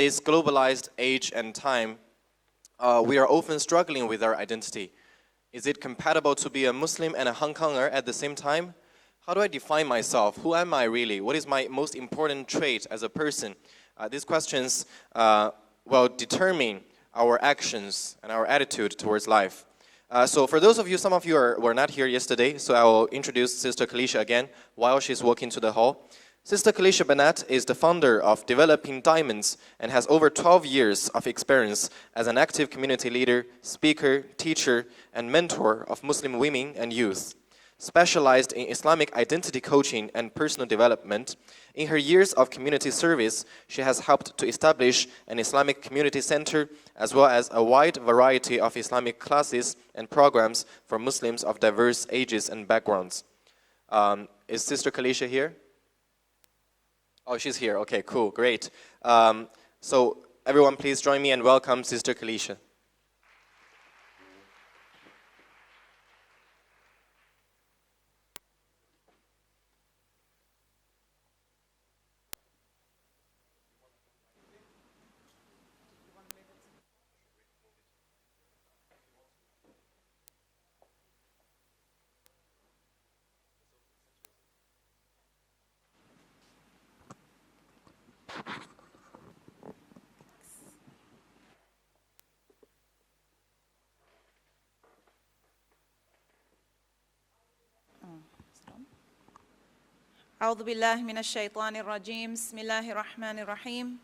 this globalized age and time, we are often struggling with our identity. Is it compatible to be a Muslim and a Hong Konger at the same time? How do I define myself? Who am I really? What is my most important trait as a person? These questions determine our actions and our attitude towards life. So for those of you, some of you were not here yesterday, so I will introduce Sister Calisha again while she's walking to the hall. Sister Calisha Bennett is the founder of Developing Diamonds and has over 12 years of experience as an active community leader, speaker, teacher, and mentor of Muslim women and youth. Specialized in Islamic identity coaching and personal development, in her years of community service, she has helped to establish an Islamic community center as well as a wide variety of Islamic classes and programs for Muslims of diverse ages and backgrounds. Is Sister Calisha here? Oh, she's here. Okay, cool, great. So everyone please join me and welcome Sister Calisha. أعوذ بالله من الشيطان الرجيم بسم الله الرحمن الرحيم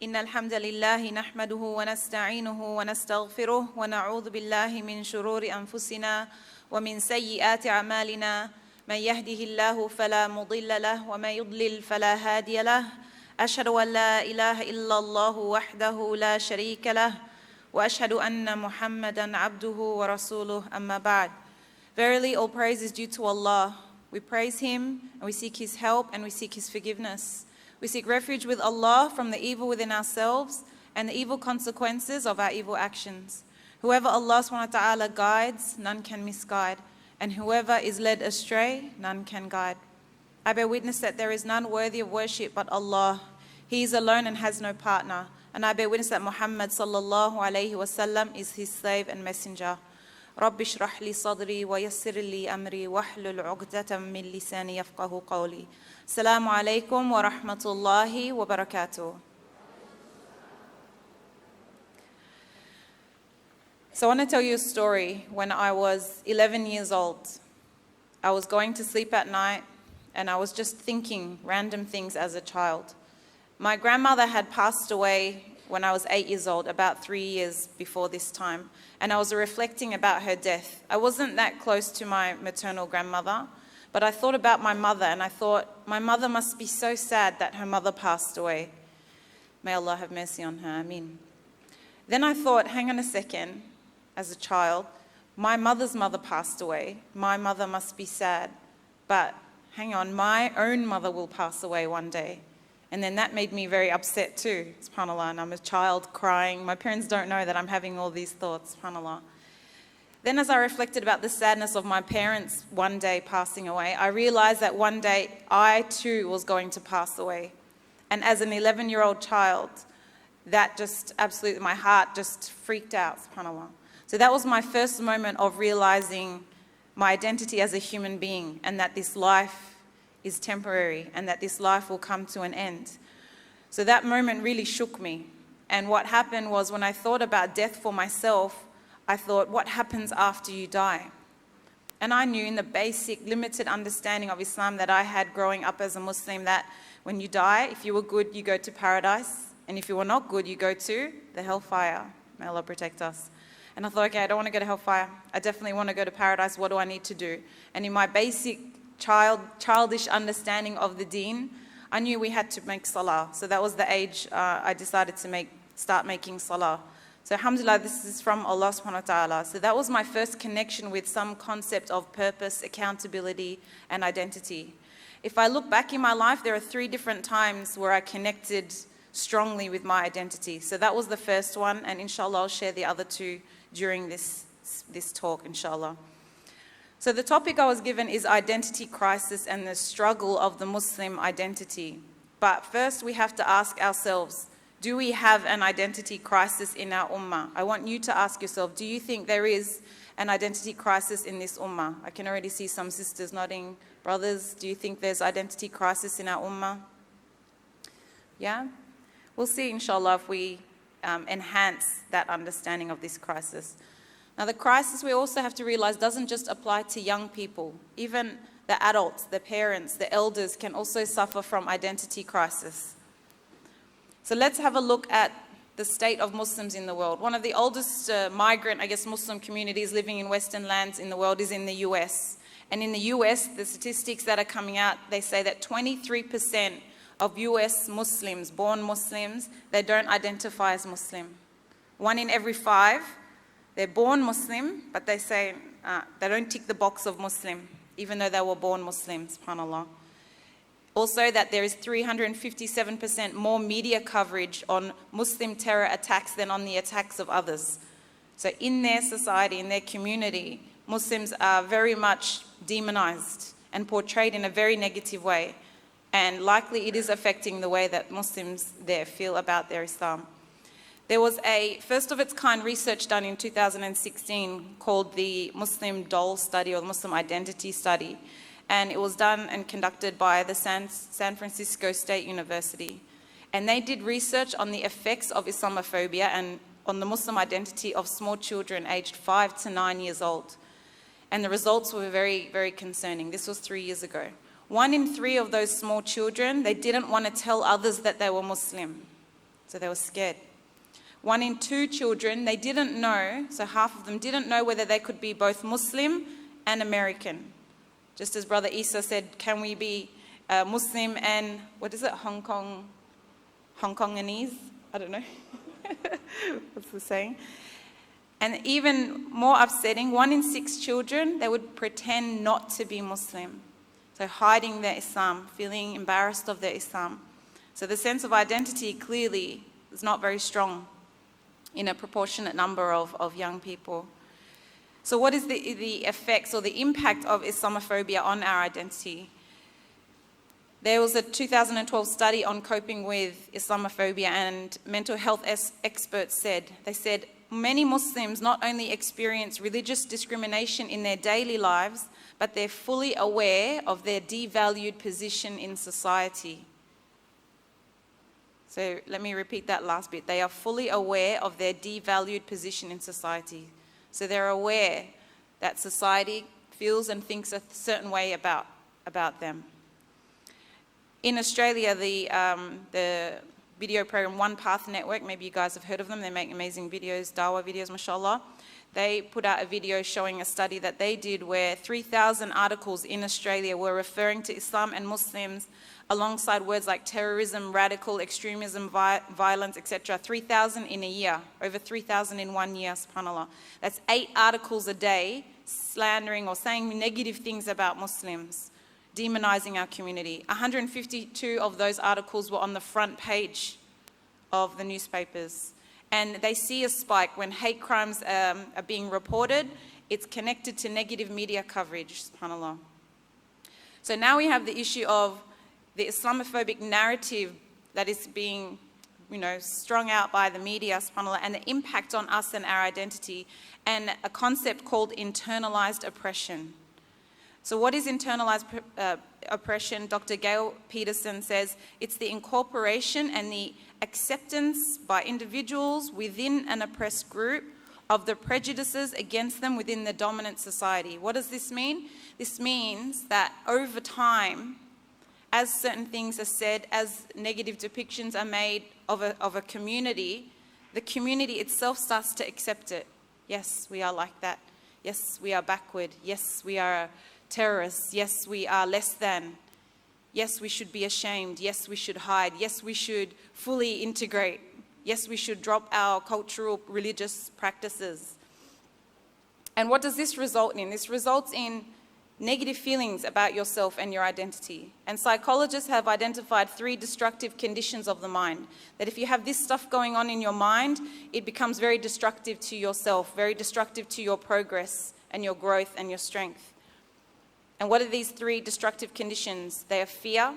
إن الحمد لله نحمده ونستعينه ونستغفره ونعوذ بالله من شرور أنفسنا ومن سيئات أعمالنا من يهده الله فلا مضل له ومن يضلل فلا هادي له أشهد أن لا إله إلا الله وحده لا شريك له وأشهد أن محمدا عبده ورسوله أما بعد. Verily all praise is due to Allah. We praise Him and we seek His help and we seek His forgiveness. We seek refuge with Allah from the evil within ourselves and the evil consequences of our evil actions. Whoever Allah SWT guides, none can misguide. And whoever is led astray, none can guide. I bear witness that there is none worthy of worship but Allah. He is alone and has no partner. And I bear witness that Muhammad sallallahu alayhi wasallam is His slave and messenger. رب اشرح لي صدري ويسر لي أمري واحلل عقدة من لساني يفقه قولي. السلام عليكم ورحمة الله وبركاته. So I want to tell you a story. When I was 11 years old, I was going to sleep at night and I was just thinking random things as a child. My grandmother had passed away when I was 8 years old, about 3 years before this time, and I was reflecting about her death. I wasn't that close to my maternal grandmother, but I thought about my mother, and I thought, my mother must be so sad that her mother passed away. May Allah have mercy on her, Ameen. Then I thought, hang on a second, as a child, my mother's mother passed away. My mother must be sad, but hang on, my own mother will pass away one day. And then that made me very upset too, subhanAllah, and I'm a child crying. My parents don't know that I'm having all these thoughts, subhanAllah. Then as I reflected about the sadness of my parents one day passing away, I realized that one day I too was going to pass away. And as an 11-year-old child, that just absolutely, my heart just freaked out, subhanAllah. So that was my first moment of realizing my identity as a human being and that this life is temporary and that this life will come to an end. So that moment really shook me. And what happened was when I thought about death for myself, I thought, what happens after you die? And I knew in the basic, limited understanding of Islam that I had growing up as a Muslim that when you die, if you were good, you go to paradise. And if you were not good, you go to the hellfire. May Allah protect us. And I thought, okay, I don't want to go to hellfire. I definitely want to go to paradise. What do I need to do? And in my basic childish understanding of the deen, I knew we had to make salah. So that was the age I decided to start making salah. So alhamdulillah, this is from Allah subhanahu wa ta'ala. So that was my first connection with some concept of purpose, accountability, and identity. If I look back in my life, there are 3 different times where I connected strongly with my identity. So that was the first one, and inshallah I'll share the other 2 during this talk, inshallah. So the topic I was given is identity crisis and the struggle of the Muslim identity. But first we have to ask ourselves, Do we have an identity crisis in our ummah? I want you to ask yourself, do you think there is an identity crisis in this ummah? I can already see some sisters nodding. Brothers, do you think there's identity crisis in our ummah? Yeah? We'll see, inshallah, if we enhance that understanding of this crisis. Now, the crisis, we also have to realize, doesn't just apply to young people. Even the adults, the parents, the elders can also suffer from identity crisis. So let's have a look at the state of Muslims in the world. One of the oldest migrant, Muslim communities living in Western lands in the world is in the US. And in the US, the statistics that are coming out, they say that 23% of US Muslims, born Muslims, they don't identify as Muslim. 1 in every 5, they're born Muslim, but they say they don't tick the box of Muslim, even though they were born Muslim, subhanAllah. Also, that there is 357% more media coverage on Muslim terror attacks than on the attacks of others. So in their society, in their community, Muslims are very much demonized and portrayed in a very negative way. And likely it is affecting the way that Muslims there feel about their Islam. There was a first of its kind research done in 2016 called the Muslim Doll Study, or the Muslim Identity Study. And it was done and conducted by the San Francisco State University. And they did research on the effects of Islamophobia and on the Muslim identity of small children aged 5 to 9 years old. And the results were very, very concerning. This was 3 years ago. 1 in 3 of those small children, they didn't want to tell others that they were Muslim. So they were scared. 1 in 2 children, they didn't know, so half of them didn't know whether they could be both Muslim and American. Just as Brother Isa said, can we be Muslim and, Hong Kongese? I don't know. What's the saying? And even more upsetting, 1 in 6 children, they would pretend not to be Muslim. So hiding their Islam, feeling embarrassed of their Islam. So the sense of identity clearly is not very strong in a proportionate number of young people. So what is the effects or the impact of Islamophobia on our identity? There was a 2012 study on coping with Islamophobia, and mental health experts said, many Muslims not only experience religious discrimination in their daily lives, but they're fully aware of their devalued position in society. So let me repeat that last bit. They are fully aware of their devalued position in society. So they're aware that society feels and thinks a certain way about them. In Australia, the video program One Path Network, maybe you guys have heard of them, they make amazing videos, dawah videos, mashallah. They put out a video showing a study that they did where 3,000 articles in Australia were referring to Islam and Muslims alongside words like terrorism, radical extremism, violence, etc. 3,000 in a year, over 3,000 in 1 year, subhanAllah. That's 8 articles a day slandering or saying negative things about Muslims, demonizing our community. 152 of those articles were on the front page of the newspapers. And they see a spike when hate crimes are being reported. It's connected to negative media coverage, subhanAllah. So now we have the issue of the Islamophobic narrative that is being, strung out by the media, subhanAllah, and the impact on us and our identity, and a concept called internalized oppression. So what is internalized oppression? Dr. Gail Peterson says it's the incorporation and the acceptance by individuals within an oppressed group of the prejudices against them within the dominant society. What does this mean? This means that over time, as certain things are said, as negative depictions are made of a community, the community itself starts to accept it. Yes, we are like that. Yes, we are backward. Yes, we are terrorists. Yes, we are less than. Yes, we should be ashamed. Yes, we should hide. Yes, we should fully integrate. Yes, we should drop our cultural, religious practices. And what does this result in? This results in negative feelings about yourself and your identity. And psychologists have identified 3 destructive conditions of the mind. That if you have this stuff going on in your mind, it becomes very destructive to yourself, very destructive to your progress and your growth and your strength. And what are these 3 destructive conditions? They are fear,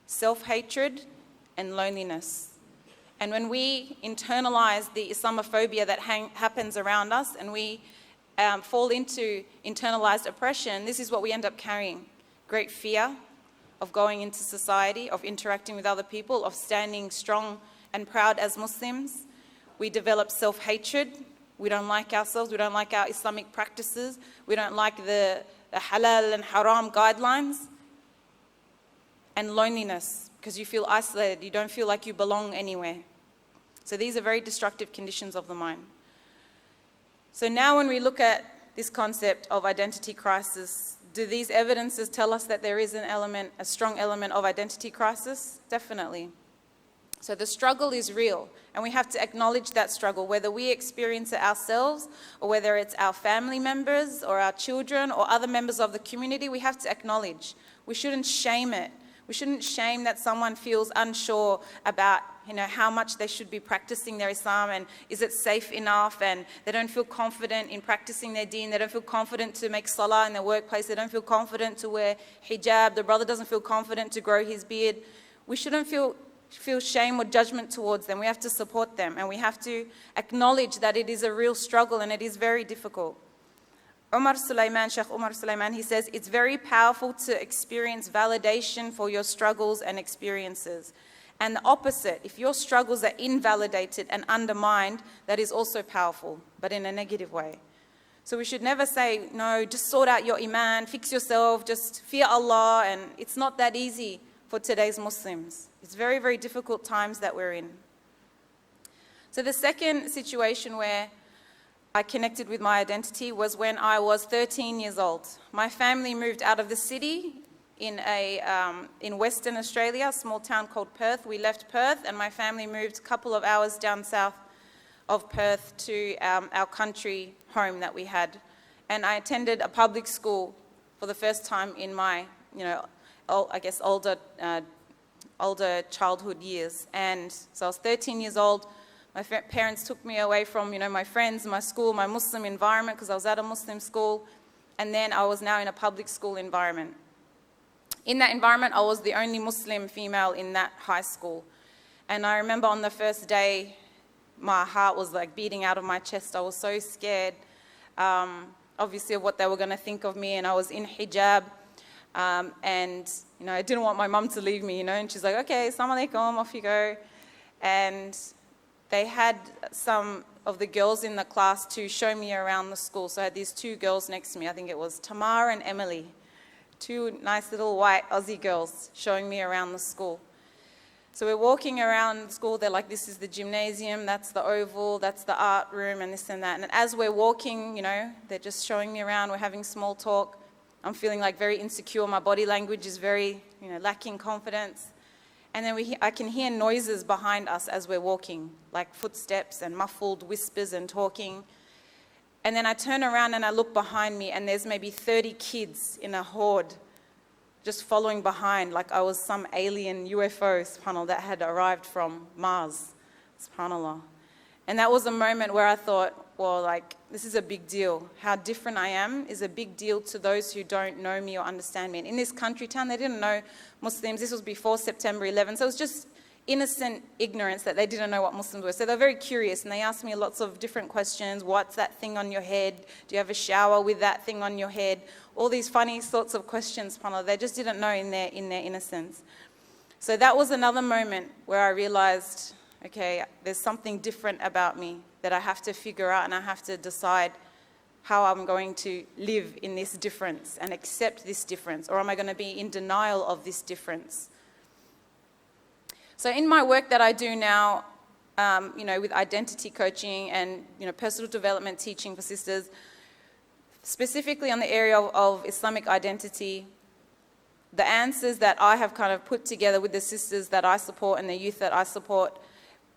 self-hatred, and loneliness. And when we internalize the Islamophobia that happens around us, and we fall into internalized oppression, this is what we end up carrying. Great fear of going into society, of interacting with other people, of standing strong and proud as Muslims. We develop self-hatred. We don't like ourselves. We don't like our Islamic practices. We don't like the halal and haram guidelines. And loneliness, because you feel isolated. You don't feel like you belong anywhere. So these are very destructive conditions of the mind. So now when we look at this concept of identity crisis, do these evidences tell us that there is an element, a strong element of identity crisis? Definitely. So the struggle is real, and we have to acknowledge that struggle, whether we experience it ourselves or whether it's our family members or our children or other members of the community. We have to acknowledge. We shouldn't shame it. We shouldn't shame that someone feels unsure about, how much they should be practicing their Islam, and is it safe enough, and they don't feel confident in practicing their deen. They don't feel confident to make salah in their workplace. They don't feel confident to wear hijab. The brother doesn't feel confident to grow his beard. We shouldn't feel shame or judgment towards them. We have to support them, and we have to acknowledge that it is a real struggle and it is very difficult. Sheikh Umar Sulaiman, he says, it's very powerful to experience validation for your struggles and experiences. And the opposite, if your struggles are invalidated and undermined, that is also powerful, but in a negative way. So we should never say, no, just sort out your iman, fix yourself, just fear Allah, and it's not that easy for today's Muslims. It's very, very difficult times that we're in. So the second situation where I connected with my identity was when I was 13 years old. My family moved out of the city in Western Australia, a small town called Perth. We left Perth and my family moved a couple of hours down south of Perth to our country home that we had. And I attended a public school for the first time in my, older childhood years. And so I was 13 years old. My parents took me away from, my friends, my school, my Muslim environment, because I was at a Muslim school. And then I was now in a public school environment. In that environment, I was the only Muslim female in that high school. And I remember on the first day, my heart was like beating out of my chest. I was so scared, obviously, of what they were going to think of me. And I was in hijab. And I didn't want my mum to leave me, and she's like, okay, Assalamu alaikum, off you go. And they had some of the girls in the class to show me around the school. So I had these two girls next to me. I think it was Tamar and Emily, two nice little white Aussie girls showing me around the school. So we're walking around school. They're like, this is the gymnasium, that's the oval, that's the art room, and this and that. And as we're walking, they're just showing me around. We're having small talk. I'm feeling like very insecure. My body language is very, lacking confidence. And then I can hear noises behind us as we're walking, like footsteps and muffled whispers and talking. And then I turn around and I look behind me, and there's maybe 30 kids in a horde just following behind, like I was some alien UFO, subhanAllah, that had arrived from Mars, subhanAllah. And that was a moment where I thought, well, this is a big deal. How different I am is a big deal to those who don't know me or understand me. And in this country town, they didn't know Muslims. This was before September 11. So it was just innocent ignorance that they didn't know what Muslims were. So they're very curious, and they asked me lots of different questions. What's that thing on your head? Do you have a shower with that thing on your head? All these funny sorts of questions, subhanAllah. They just didn't know in their innocence. So that was another moment where I realized, okay, there's something different about me that I have to figure out, and I have to decide how I'm going to live in this difference and accept this difference, or am I going to be in denial of this difference? So in my work that I do now, with identity coaching and, personal development teaching for sisters, specifically on the area of Islamic identity, the answers that I have kind of put together with the sisters that I support and the youth that I support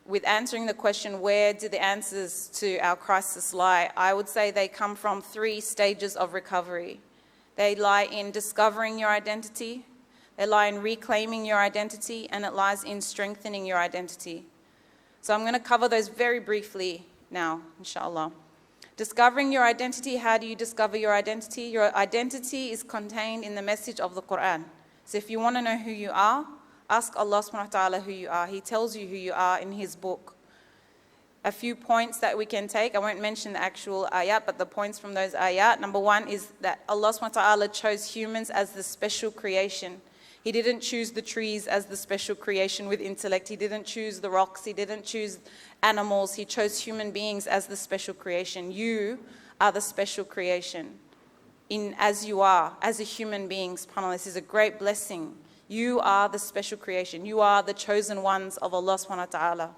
with answering the question, where do the answers to our crisis lie? I would say they come from 3 stages of recovery. They lie in discovering your identity, they lie in reclaiming your identity, and it lies in strengthening your identity. So I'm going to cover those very briefly now, inshallah. Discovering your identity, how do you discover your identity? Your identity is contained in the message of the Quran. So if you want to know who you are, Ask Allah subhanahu wa ta'ala who you are. He tells you who you are in His book. A few points that we can take. I won't mention the actual ayat, but the points from those ayat. Number one is that Allah subhanahu wa ta'ala chose humans as the special creation. He didn't choose the trees as the special creation with intellect. He didn't choose the rocks. He didn't choose animals. He chose human beings as the special creation. You are the special creation as you are, as a human being. SubhanAllah, this is a great blessing. You are the special creation. You are the chosen ones of Allah subhanahu wa ta'ala.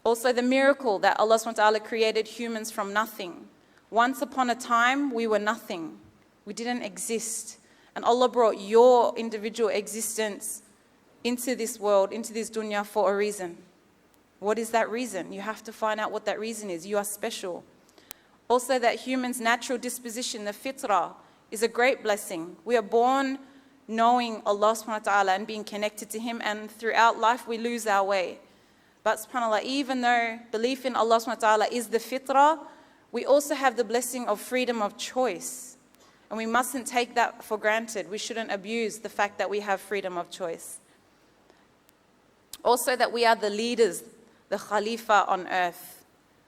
Also the miracle that Allah subhanahu wa ta'ala created humans from nothing. Once upon a time, we were nothing. We didn't exist. And Allah brought your individual existence into this world, into this dunya for a reason. What is that reason? You have to find out what that reason is. You are special. Also that humans' natural disposition, the fitrah, is a great blessing. We are born knowing Allah subhanahu wa ta'ala and being connected to Him, and throughout life we lose our way. But subhanAllah, even though belief in Allah subhanahu wa ta'ala is the fitrah, we also have the blessing of freedom of choice. And we mustn't take that for granted. We shouldn't abuse the fact that we have freedom of choice. Also that we are the leaders, the Khalifa on earth.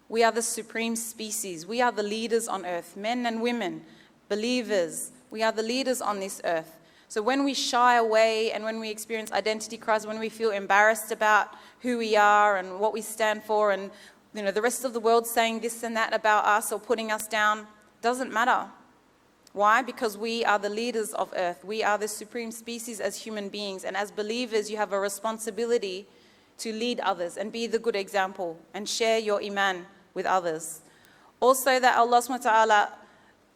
We are the supreme species. We are the leaders on earth, men and women, believers. We are the leaders on this earth. So when we shy away and when we experience identity crisis, when we feel embarrassed about who we are and what we stand for, and the rest of the world saying this and that about us or putting us down, doesn't matter. Why? Because we are the leaders of earth. We are the supreme species as human beings. And as believers, you have a responsibility to lead others and be the good example and share your iman with others. Also that Allah subhanahu wa ta'ala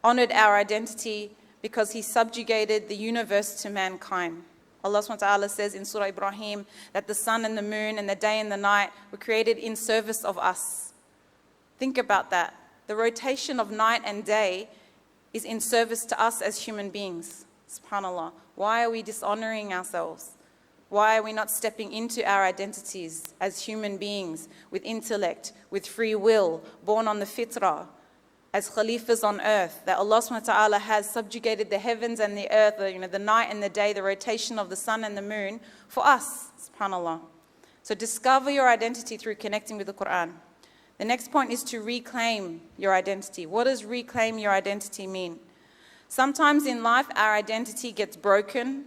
honored our identity because He subjugated the universe to mankind. Allah subhanahu wa ta'ala says in Surah Ibrahim that the sun and the moon and the day and the night were created in service of us. Think about that. The rotation of night and day is in service to us as human beings. SubhanAllah. Why are we dishonoring ourselves? Why are we not stepping into our identities as human beings with intellect, with free will, born on the fitrah, as khalifas on earth, that Allah subhanahu wa ta'ala has subjugated the heavens and the earth, the night and the day, the rotation of the sun and the moon for us, subhanAllah. So discover your identity through connecting with the Quran. The next point is to reclaim your identity. What does reclaim your identity mean? Sometimes in life, our identity gets broken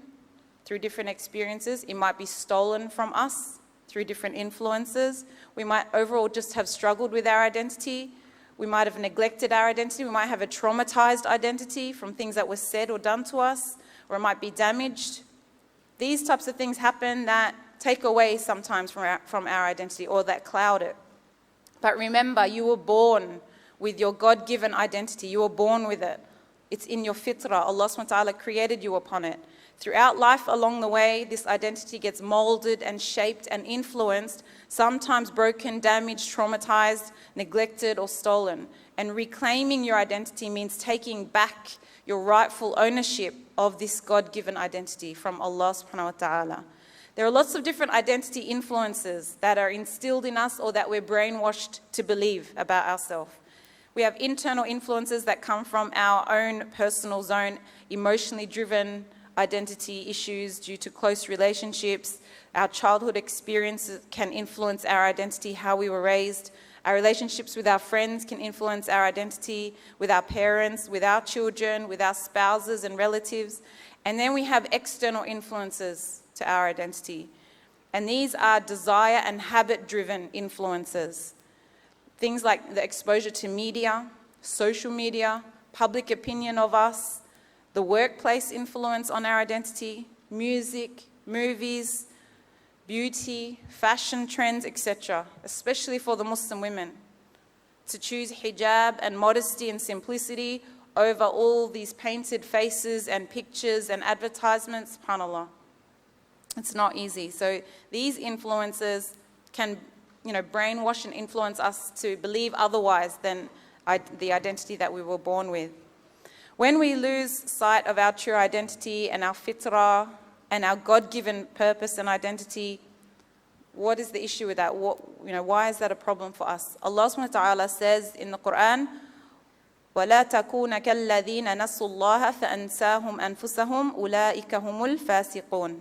through different experiences. It might be stolen from us through different influences. We might overall just have struggled with our identity. We might have neglected our identity. We might have a traumatized identity from things that were said or done to us, or it might be damaged. These types of things happen that take away sometimes from our identity or that cloud it. But remember, you were born with your God-given identity. You were born with it. It's in your fitrah. Allah subhanahu wa ta'ala created you upon it. Throughout life, along the way, this identity gets molded and shaped and influenced, sometimes broken, damaged, traumatized, neglected, or stolen. And reclaiming your identity means taking back your rightful ownership of this God-given identity from Allah subhanahu wa ta'ala. There are lots of different identity influences that are instilled in us or that we're brainwashed to believe about ourselves. We have internal influences that come from our own personal zone, emotionally driven identity issues due to close relationships. Our childhood experiences can influence our identity, how we were raised. Our relationships with our friends can influence our identity, with our parents, with our children, with our spouses and relatives. And then we have external influences to our identity. And these are desire and habit-driven influences. Things like the exposure to media, social media, public opinion of us, the workplace influence on our identity, music, movies, beauty, fashion trends, etc., especially for the Muslim women. To choose hijab and modesty and simplicity over all these painted faces and pictures and advertisements, subhanAllah. It's not easy. So these influences can, brainwash and influence us to believe otherwise than the identity that we were born with. When we lose sight of our true identity and our fitrah and our God-given purpose and identity, what is the issue with that? Why is that a problem for us? Allah subhanahu wa ta'ala says in the Quran, وَلَا تَكُونَ كَالَّذِينَ نَسُوا اللَّهَ فَأَنْسَاهُمْ أَنفُسَهُمْ أُولَٰئِكَ هُمُ الْفَاسِقُونَ.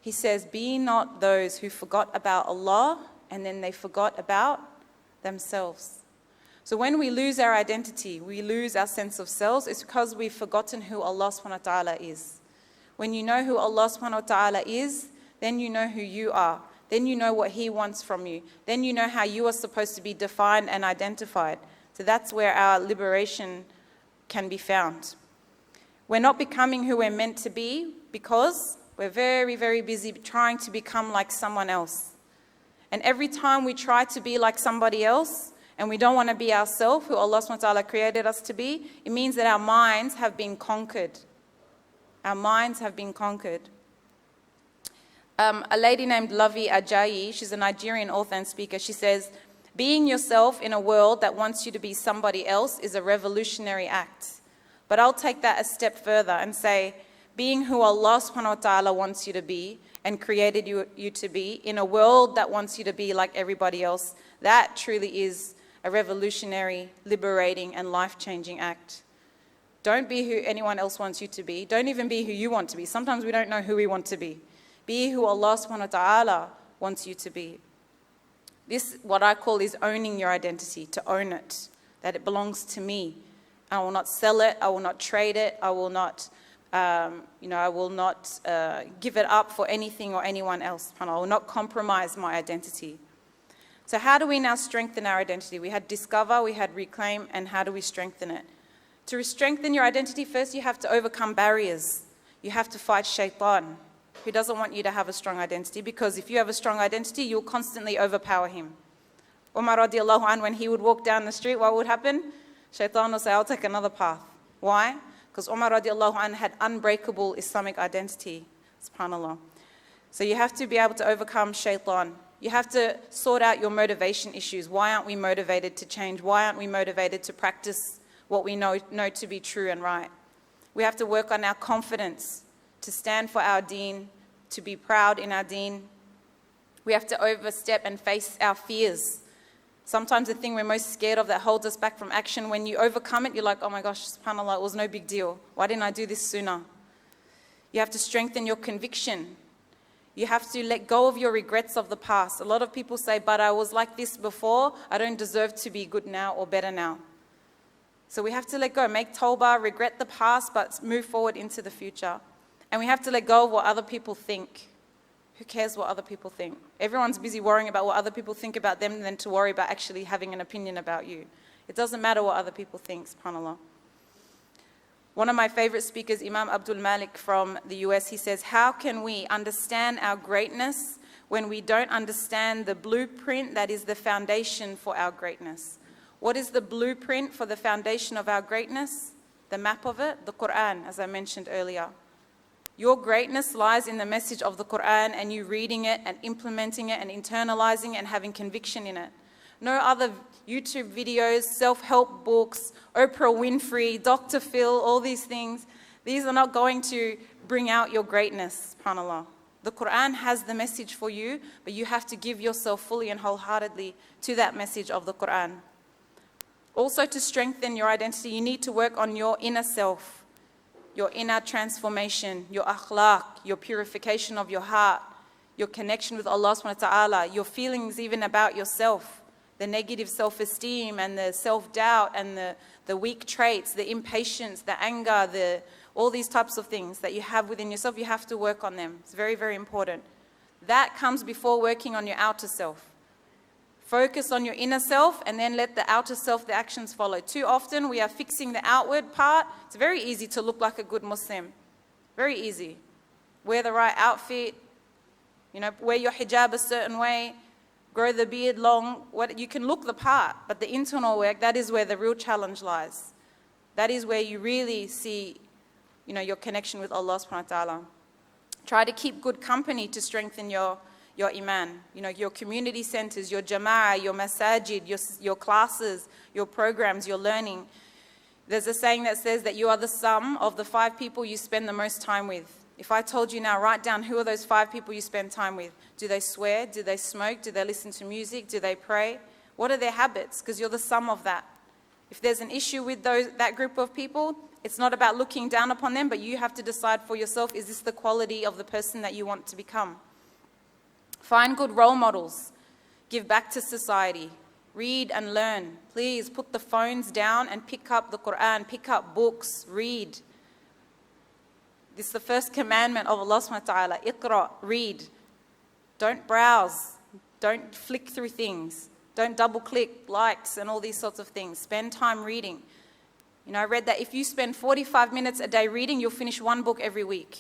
He says, be not those who forgot about Allah and then they forgot about themselves. So when we lose our identity, we lose our sense of selves, it's because we've forgotten who Allah subhanahu wa ta'ala is. When you know who Allah subhanahu wa ta'ala is, then you know who you are. Then you know what He wants from you. Then you know how you are supposed to be defined and identified. So that's where our liberation can be found. We're not becoming who we're meant to be because we're very, very busy trying to become like someone else. And every time we try to be like somebody else, and we don't want to be ourselves, who Allah subhanahu wa ta'ala created us to be, it means that our minds have been conquered. Our minds have been conquered. A lady named Lavi Ajayi, she's a Nigerian author and speaker, she says, being yourself in a world that wants you to be somebody else is a revolutionary act. But I'll take that a step further and say, being who Allah subhanahu wa ta'ala wants you to be and created you to be in a world that wants you to be like everybody else, that truly is a revolutionary, liberating, and life-changing act. Don't be who anyone else wants you to be. Don't even be who you want to be. Sometimes we don't know who we want to be. Be who Allah subhanahu wa ta'ala wants you to be. This, what I call, is owning your identity, to own it, that it belongs to me. I will not sell it. I will not trade it. I will not, give it up for anything or anyone else. I will not compromise my identity. So how do we now strengthen our identity? We had discover, we had reclaim, and how do we strengthen it? To strengthen your identity, first you have to overcome barriers. You have to fight shaitan, who doesn't want you to have a strong identity, because if you have a strong identity, you'll constantly overpower him. Umar radiallahu anh, when he would walk down the street, what would happen? Shaitan will say, I'll take another path. Why? Because Umar radiallahu anh had unbreakable Islamic identity. SubhanAllah. So you have to be able to overcome shaitan. You have to sort out your motivation issues. Why aren't we motivated to change? Why aren't we motivated to practice what we know to be true and right? We have to work on our confidence, to stand for our deen, to be proud in our deen. We have to overstep and face our fears. Sometimes the thing we're most scared of that holds us back from action, when you overcome it, you're like, oh my gosh, subhanAllah, it was no big deal. Why didn't I do this sooner? You have to strengthen your conviction. You have to let go of your regrets of the past. A lot of people say, but I was like this before, I don't deserve to be good now or better now. So we have to let go, make tawbah, regret the past, but move forward into the future. And we have to let go of what other people think. Who cares what other people think? Everyone's busy worrying about what other people think about them than to worry about actually having an opinion about you. It doesn't matter what other people think, subhanAllah. One of my favorite speakers, Imam Abdul Malik from the US, he says, how can we understand our greatness when we don't understand the blueprint that is the foundation for our greatness? What is the blueprint for the foundation of our greatness? The map of it, the Quran, as I mentioned earlier. Your greatness lies in the message of the Quran and you reading it and implementing it and internalizing it and having conviction in it. No other YouTube videos, self-help books, Oprah Winfrey, Dr. Phil, all these things, these are not going to bring out your greatness, subhanAllah. The Quran has the message for you, but you have to give yourself fully and wholeheartedly to that message of the Quran. Also, to strengthen your identity, you need to work on your inner self, your inner transformation, your akhlaq, your purification of your heart, your connection with Allah subhanahu wa ta'ala, your feelings even about yourself, the negative self-esteem and the self-doubt and the weak traits, the impatience, the anger, all these types of things that you have within yourself, you have to work on them. It's very, very important. That comes before working on your outer self. Focus on your inner self and then let the outer self, the actions follow. Too often we are fixing the outward part. It's very easy to look like a good Muslim. Very easy. Wear the right outfit, wear your hijab a certain way, grow the beard long. You can look the part, but the internal work, that is where the real challenge lies. That is where you really see, your connection with Allah subhanahu wa ta'ala. Try to keep good company to strengthen your iman, your community centers, your jama'ah, your masajid, your classes, your programs, your learning. There's a saying that says that you are the sum of the 5 people you spend the most time with. If I told you now, write down who are those 5 people you spend time with. Do they swear? Do they smoke? Do they listen to music? Do they pray? What are their habits? Because you're the sum of that. If there's an issue with that group of people, it's not about looking down upon them, but you have to decide for yourself, is this the quality of the person that you want to become? Find good role models. Give back to society. Read and learn. Please put the phones down and pick up the Quran, pick up books, read. This is the first commandment of Allah subhanahu wa ta'ala. Iqra, read. Don't browse. Don't flick through things. Don't double click likes and all these sorts of things. Spend time reading. You know, I read that if you spend 45 minutes a day reading, you'll finish one book every week.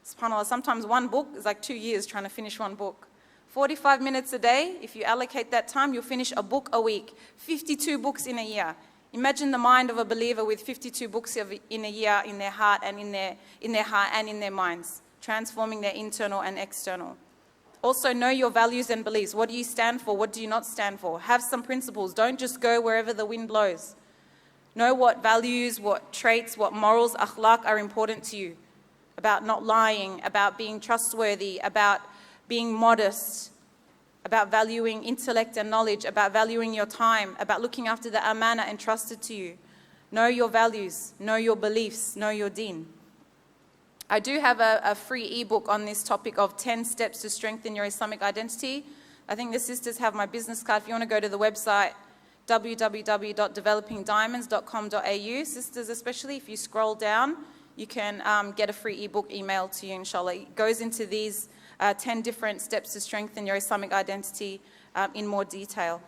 SubhanAllah, sometimes one book is like 2 years trying to finish one book. 45 minutes a day, if you allocate that time, you'll finish a book a week. 52 books in a year. Imagine the mind of a believer with 52 books in a year in their heart and in their minds, transforming their internal and external. Also, know your values and beliefs. What do you stand for? What do you not stand for? Have some principles. Don't just go wherever the wind blows. Know what values, what traits, what morals, akhlaq are important to you. About not lying, about being trustworthy, about being modest, about valuing intellect and knowledge, about valuing your time, about looking after the amana entrusted to you. Know your values, know your beliefs, know your deen. I do have a free ebook on this topic of 10 steps to strengthen your Islamic identity. I think the sisters have my business card. If you want to go to the website, www.developingdiamonds.com.au. Sisters, especially, if you scroll down, you can get a free ebook emailed to you, inshallah. It goes into these 10 different steps to strengthen your Islamic identity in more detail.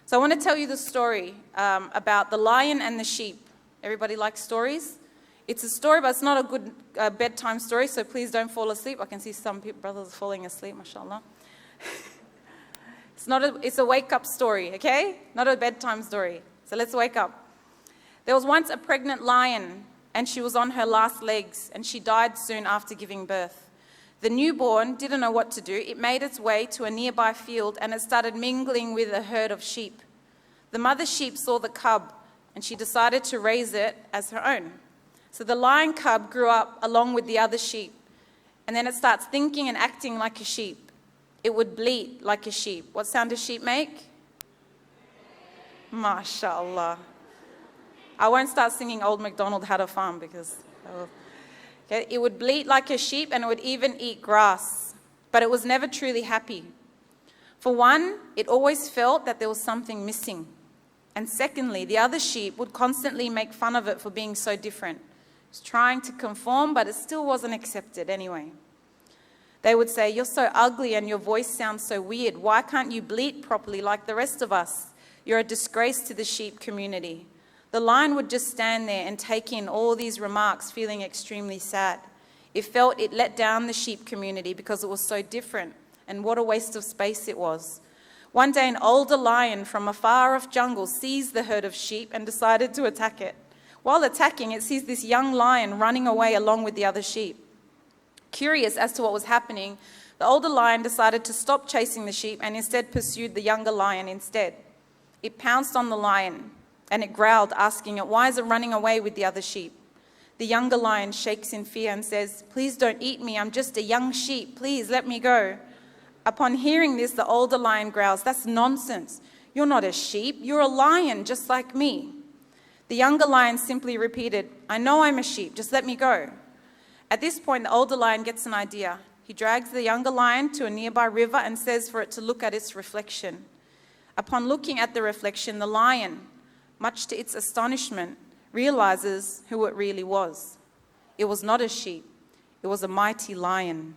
So I want to tell you the story about the lion and the sheep. Everybody likes stories? It's a story, but it's not a good bedtime story, so please don't fall asleep. I can see some brothers falling asleep, mashallah. It's a wake-up story, okay? Not a bedtime story. So let's wake up. There was once a pregnant lion, and she was on her last legs, and she died soon after giving birth. The newborn didn't know what to do. It made its way to a nearby field, and it started mingling with a herd of sheep. The mother sheep saw the cub, and she decided to raise it as her own. So the lion cub grew up along with the other sheep, and then it starts thinking and acting like a sheep. It would bleat like a sheep. What sound does sheep make? MashaAllah. I won't start singing Old MacDonald Had a Farm because... Okay, it would bleat like a sheep, and it would even eat grass, but it was never truly happy. For one, it always felt that there was something missing. And secondly, the other sheep would constantly make fun of it for being so different. It was trying to conform, but it still wasn't accepted anyway. They would say, "You're so ugly and your voice sounds so weird. Why can't you bleat properly like the rest of us? You're a disgrace to the sheep community." The lion would just stand there and take in all these remarks, feeling extremely sad. It felt it let down the sheep community because it was so different, and what a waste of space it was. One day, an older lion from a far-off jungle seized the herd of sheep and decided to attack it. While attacking, it sees this young lion running away along with the other sheep. Curious as to what was happening, the older lion decided to stop chasing the sheep and instead pursued the younger lion instead. It pounced on the lion, and it growled, asking it, "Why is it running away with the other sheep?" The younger lion shakes in fear and says, "Please don't eat me, I'm just a young sheep, please let me go." Upon hearing this, the older lion growls, "That's nonsense. You're not a sheep, you're a lion just like me." The younger lion simply repeated, "I know I'm a sheep, just let me go." At this point, the older lion gets an idea. He drags the younger lion to a nearby river and says for it to look at its reflection. Upon looking at the reflection, the lion, much to its astonishment, realizes who it really was. It was not a sheep, it was a mighty lion.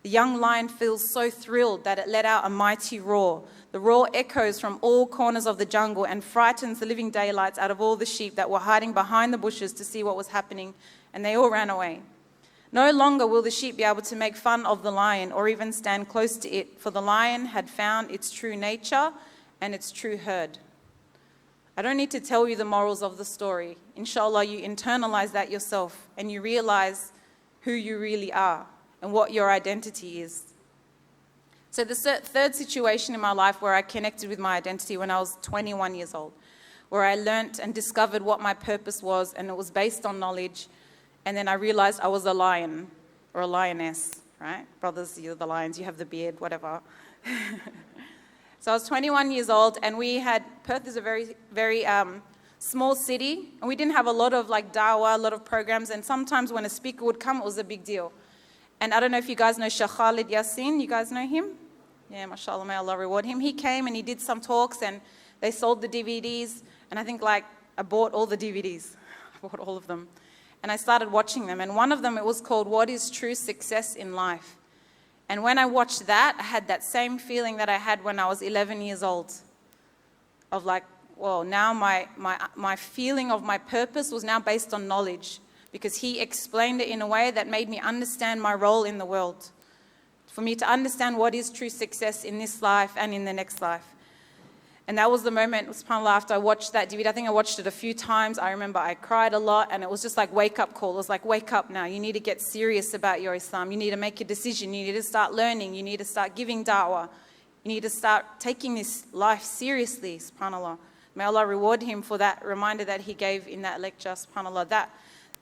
The young lion feels so thrilled that it let out a mighty roar. The roar echoes from all corners of the jungle and frightens the living daylights out of all the sheep that were hiding behind the bushes to see what was happening, and they all ran away. No longer will the sheep be able to make fun of the lion or even stand close to it, for the lion had found its true nature and its true herd. I don't need to tell you the morals of the story. Inshallah, you internalize that yourself and you realize who you really are and what your identity is. So the third situation in my life where I connected with my identity when I was 21 years old, where I learnt and discovered what my purpose was, and it was based on knowledge. And then I realized I was a lion or a lioness, right? Brothers, you're the lions, you have the beard, whatever. So I was 21 years old, and Perth is a very, very small city, and we didn't have a lot of like dawah, a lot of programs, and sometimes when a speaker would come, it was a big deal. And I don't know if you guys know Sheikh Khalid Yassin, you guys know him? Yeah, mashallah, may Allah reward him. He came and he did some talks, and they sold the DVDs, and I think like I bought all the DVDs. I bought all of them. And I started watching them, and one of them, it was called What is True Success in Life? And when I watched that, I had that same feeling that I had when I was 11 years old, of like, well, now my feeling of my purpose was now based on knowledge, because he explained it in a way that made me understand my role in the world, for me to understand what is true success in this life and in the next life. And that was the moment, subhanAllah, after I watched that DVD. I think I watched it a few times. I remember I cried a lot, and it was just like wake-up call. It was like, wake up now. You need to get serious about your Islam. You need to make a decision. You need to start learning. You need to start giving da'wah. You need to start taking this life seriously, subhanAllah. May Allah reward him for that reminder that he gave in that lecture, subhanAllah.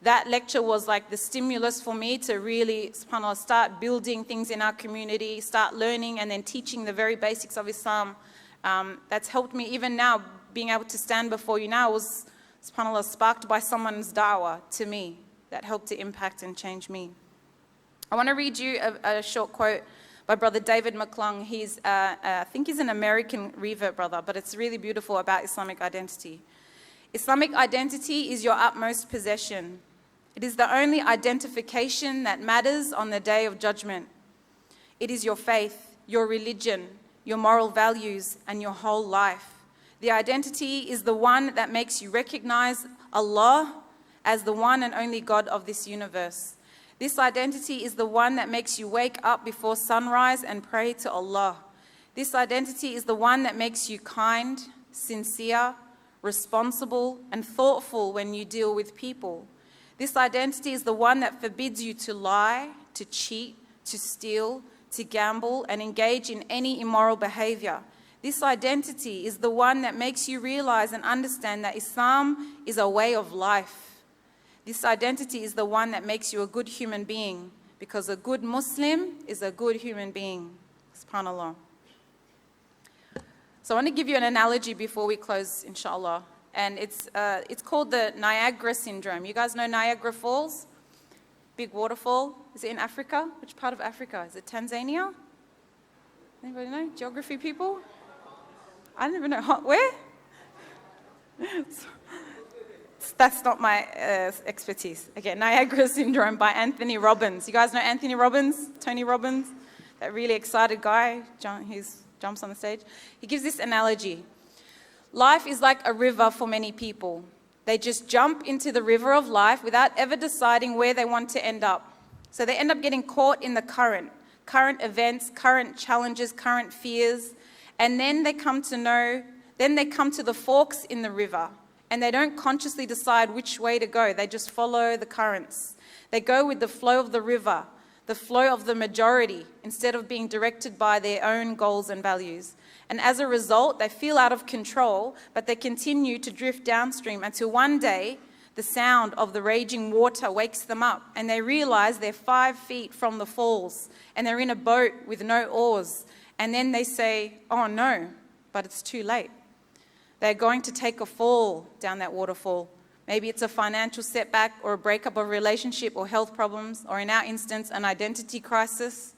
That lecture was like the stimulus for me to really, subhanAllah, start building things in our community, start learning, and then teaching the very basics of Islam. That's helped me even now, being able to stand before you now was, subhanAllah, sparked by someone's da'wah to me that helped to impact and change me. I want to read you a short quote by Brother David McClung. I think he's an American revert brother, but it's really beautiful about Islamic identity. Islamic identity is your utmost possession. It is the only identification that matters on the day of judgment. It is your faith, your religion, your moral values, and your whole life. The identity is the one that makes you recognize Allah as the one and only God of this universe. This identity is the one that makes you wake up before sunrise and pray to Allah. This identity is the one that makes you kind, sincere, responsible, and thoughtful when you deal with people. This identity is the one that forbids you to lie, to cheat, to steal, to gamble, and engage in any immoral behavior. This identity is the one that makes you realize and understand that Islam is a way of life. This identity is the one that makes you a good human being, because a good Muslim is a good human being. SubhanAllah. So I want to give you an analogy before we close, inshallah. And it's called the Niagara syndrome. You guys know Niagara Falls? Big waterfall. Is it in Africa? Which part of Africa? Is it Tanzania? Anybody know? Geography people? I don't even know. Where? That's not my expertise. Okay, Niagara Syndrome by Anthony Robbins. You guys know Anthony Robbins? Tony Robbins? That really excited guy who jumps on the stage. He gives this analogy. Life is like a river for many people. They just jump into the river of life without ever deciding where they want to end up. So they end up getting caught in the current events, current challenges, current fears, and then they come to the forks in the river, and they don't consciously decide which way to go. They just follow the currents. They go with the flow of the river, the flow of the majority, instead of being directed by their own goals and values. And as a result, they feel out of control, but they continue to drift downstream until one day the sound of the raging water wakes them up, and they realize they're 5 feet from the falls, and they're in a boat with no oars. And then they say, oh no, but it's too late. They're going to take a fall down that waterfall. Maybe it's a financial setback or a breakup of a relationship or health problems, or in our instance, an identity crisis.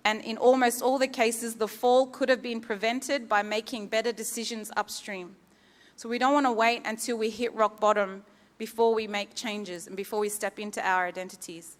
And in almost all the cases, the fall could have been prevented by making better decisions upstream. So we don't want to wait until we hit rock bottom before we make changes and before we step into our identities.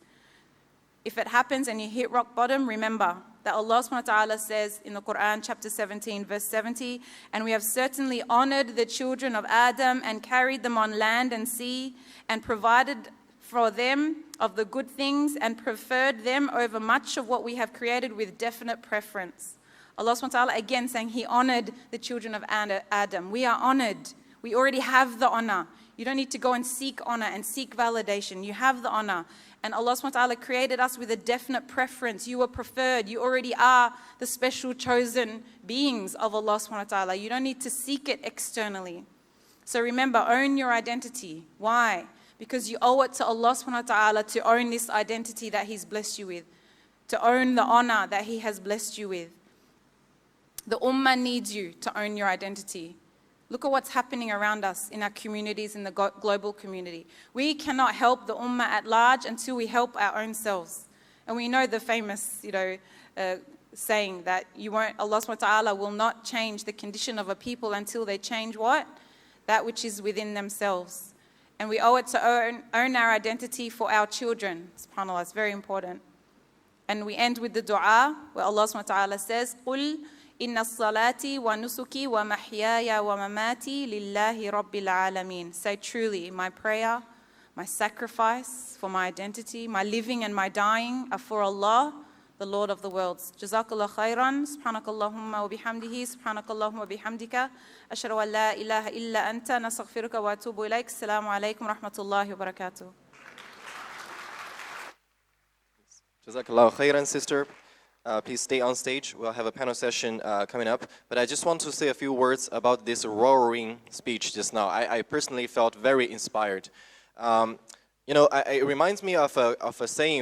If it happens and you hit rock bottom, remember that Allah subhanahu wa ta'ala says in the Quran, chapter 17, verse 70, and we have certainly honored the children of Adam and carried them on land and sea and provided for them of the good things and preferred them over much of what we have created with definite preference. Allah subhanahu wa ta'ala again saying He honored the children of Adam. We are honored. We already have the honor. You don't need to go and seek honor and seek validation. You have the honor. And Allah subhanahu wa ta'ala created us with a definite preference. You are preferred. You already are the special chosen beings of Allah subhanahu wa ta'ala. You don't need to seek it externally. So remember, own your identity. Why? Because you owe it to Allah subhanahu wa ta'ala to own this identity that He's blessed you with, to own the honor that He has blessed you with. The Ummah needs you to own your identity. Look at what's happening around us in our communities, in the global community. We cannot help the Ummah at large until we help our own selves. And we know the famous, saying that Allah subhanahu wa ta'ala will not change the condition of a people until they change what? That which is within themselves. And we owe it to own our identity for our children. SubhanAllah, it's very important. And we end with the dua where Allah subhanahu wa ta'ala says, قُلْ إِنَّ الصَّلَاةِ وَنُسُكِي وَمَحْيَايَ وَمَمَاتِي لِلَّهِ رَبِّ الْعَالَمِينَ. Say truly, my prayer, my sacrifice for my identity, my living and my dying are for Allah, the Lord of the worlds. Jazakallah khairan. Subhanakallahumma wa bihamdihi. Subhanakallahumma wa bihamdika. Ashhadu an la ilaha illa anta. Nastaghfiruka wa atubu ilaik. Assalamu alaikum wa rahmatullahi wa barakatuh. Jazakallah khairan, sister. Please stay on stage. We'll have a panel session coming up. But I just want to say a few words about this roaring speech just now. I personally felt very inspired. It reminds me of a saying